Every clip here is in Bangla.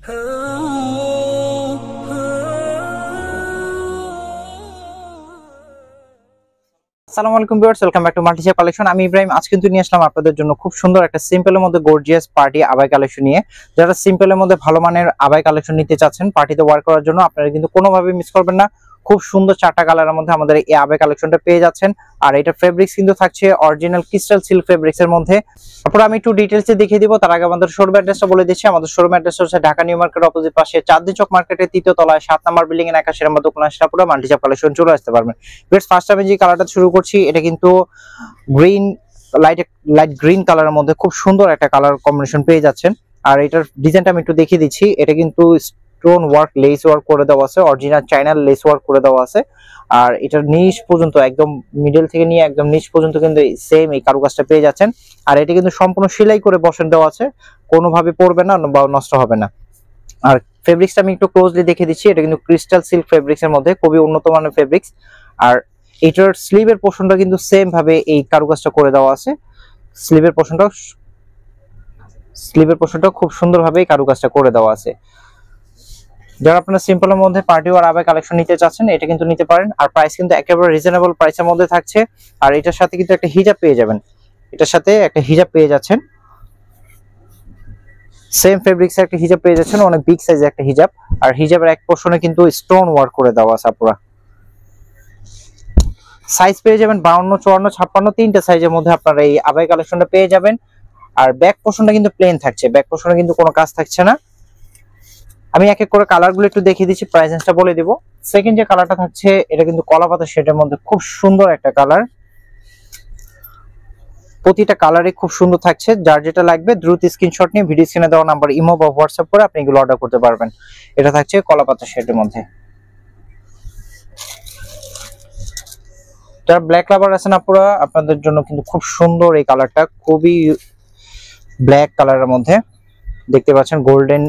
আসসালামু আলাইকুম viewers, welcome back to multishop collection. আমি ইব্রাহিম। আজ কিন্তু নিয়ে আসলাম আপনাদের জন্য খুব সুন্দর একটা সিম্পলের মধ্যে গর্জিয়াস পার্টি আবাই কালেকশন নিয়ে। যারা সিম্পলের মধ্যে ভালো মানের আবাই কালেকশন নিতে চাচ্ছেন পার্টিতে ওয়্যার করার জন্য, আপনারা কিন্তু কোনোভাবেই মিস করবেন না। খুব সুন্দর চারটা কালারের মধ্যে আমাদের এই আবাই কালেকশনটা পেয়ে যাচ্ছেন। আর এটা ফেব্রিক্স কিন্তু থাকছে অরিজিনাল ক্রিস্টাল সিল্ক ফেব্রিক্স এর মধ্যে। তারপর আমি একটু ডিটেইলসে দেখিয়ে দিব। তার আগে আমাদের শোরুম অ্যাড্রেসটা বলে দিচ্ছি। আমাদের শোরুম অ্যাড্রেস হচ্ছে ঢাকা নিউ মার্কেট অপোজিট পাশে চাঁদনী চক মার্কেটের ৩য় তলায় ৭ নম্বর বিল্ডিং এর ৮১ নম্বর দোকান আসলে পুরো মাল্টিশাপ কালেকশন চলে আসতে পারবেন। বেশ ফার্স্ট আমি যে কালারটা শুরু করছি, এটা কিন্তু গ্রিন লাইট গ্রিন কালারের মধ্যে খুব সুন্দর একটা কালার কম্বিনেশন পেয়ে যাচ্ছেন। আর এটার ডিজাইনটা আমি একটু দেখিয়ে দিচ্ছি। এটা কিন্তু স্টোন ওয়ার্ক লেস ওয়ার্ক করে দেওয়া আছে, অরিজিনাল চাইনার লেস ওয়ার্ক করে দেওয়া আছে। আর এটার নিচ পর্যন্ত একদম মিডল থেকে নিয়ে একদম নিচ পর্যন্ত কিন্তু সেম এই কারুকাজটা পেয়ে যাচ্ছেন। আর এটা কিন্তু সম্পূর্ণ সেলাই করে বসানো দেওয়া আছে, কোনোভাবে পড়বে না বা নষ্ট হবে না। আর ফেব্রিক্সটা আমি একটু ক্লোজলি দেখে দিচ্ছি। এটা কিন্তু ক্রিস্টাল সিল্ক ফেব্রিক্স এর মধ্যে খুবই উন্নত মানের ফেব্রিক্স। আর এটার স্লিভের পোর্শনটা কিন্তু সেম ভাবে এই কারুকাজটা করে দেওয়া আছে। স্লিভের পোর্শনটা খুব সুন্দরভাবে এই কারুকাজটা করে দেওয়া আছে। যারা আপনারা সিম্পলের মধ্যে পার্টি ওয়্যার আবাই কালেকশন নিতে চাচ্ছেন, এটা কিন্তু নিতে পারেন। আর প্রাইস কিন্তু একেবারে রিজনেবল প্রাইসের মধ্যে থাকছে। আর এটার সাথে কিন্তু একটা হিজাব পেয়ে যাবেন, এটার সাথে একটা হিজাব পেয়ে যাচ্ছেন। সেম ফেব্রিক্স এর একটা হিজাব পেয়ে যাচ্ছেন, অনেক বিগ সাইজের একটা হিজাব। আর হিজাবের এক পোর্শনে কিন্তু স্টোন ওয়ার্ক করে দেওয়া আছে। পুরো সাইজ পেয়ে যাবেন 52, 54, 56 তিনটা সাইজের মধ্যে আপনারা এই আবাই কালেকশনটা পেয়ে যাবেন। আর ব্যাক পোর্শনটা কিন্তু প্লেন থাকছে, ব্যাক পোর্শনে কিন্তু কোনো কাজ থাকছে না। আমি এক এক করে কালারগুলো একটু দেখিয়ে দিচ্ছি, প্রাইসটা বলে দিব। সেকেন্ড যে কালারটা থাকছে, এটা কিন্তু কলাপাতা শেডের মধ্যে খুব সুন্দর একটা কালার। প্রতিটা কালারই খুব সুন্দর থাকছে। যার যেটা লাগবে দ্রুত স্ক্রিনশট নিয়ে ভিডিও স্ক্রিনে দেওয়া নাম্বার ইমো বা হোয়াটসঅ্যাপ করে আপনি এগুলো অর্ডার করতে পারবেন। এটা থাকছে কলাপাতা শেডের মধ্যে। যারা ব্ল্যাক লাভার আছেন আপনারা, আপনাদের জন্য কিন্তু খুব সুন্দর এই কালারটা, খুবই ব্ল্যাক কালারের মধ্যে দেখতে পাচ্ছেন গোল্ডেন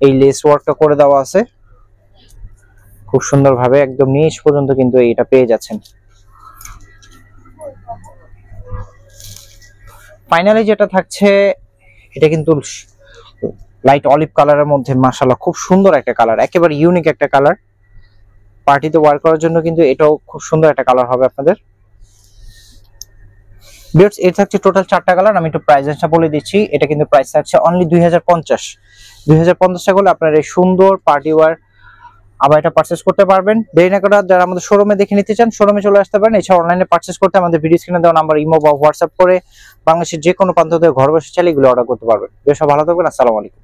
এই লেস ওয়ার্কটা করে দেওয়া আছে খুব সুন্দরভাবে, একদম নিচ পর্যন্ত কিন্তু এটা পেয়ে যাচ্ছেন। ফাইনালি যেটা থাকছে, এটা কিন্তু লাইট অলিভ কালারের মধ্যে মাশাআল্লাহ খুব সুন্দর একটা কালার, একেবারে ইউনিক একটা কালার। পার্টিতে ওয়্যার করার জন্য কিন্তু এটাও খুব সুন্দর একটা কালার হবে আপনাদের। ভিউয়ার্স, এর থাকছে টোটাল 4টা কালার। আমি একটু প্রাইসটা বলে দিচ্ছি। এটা কিন্তু প্রাইস থাকছে অনলি 2050 টাকা হলে আপনারা এই সুন্দর পার্টি ওয়্যার আবার এটা পারচেজ করতে পারবেন। দেরি না করে যারা আমাদের শোরুমে দেখে নিতে চান, শোরুমে চলে আসতে পারেন। এছাড়া অনলাইনে পারচেজ করতে আমাদের ভিডিও স্ক্রিনে দেওয়া নাম্বার ইমো বা হোয়াটসঅ্যাপ করে বাংলাদেশের যে কোনো প্রান্ত থেকে ঘর বসে চাইলে এগুলো অর্ডার করতে পারবেন। বেশ ভালো থাকবেন। আসসালামু আলাইকুম।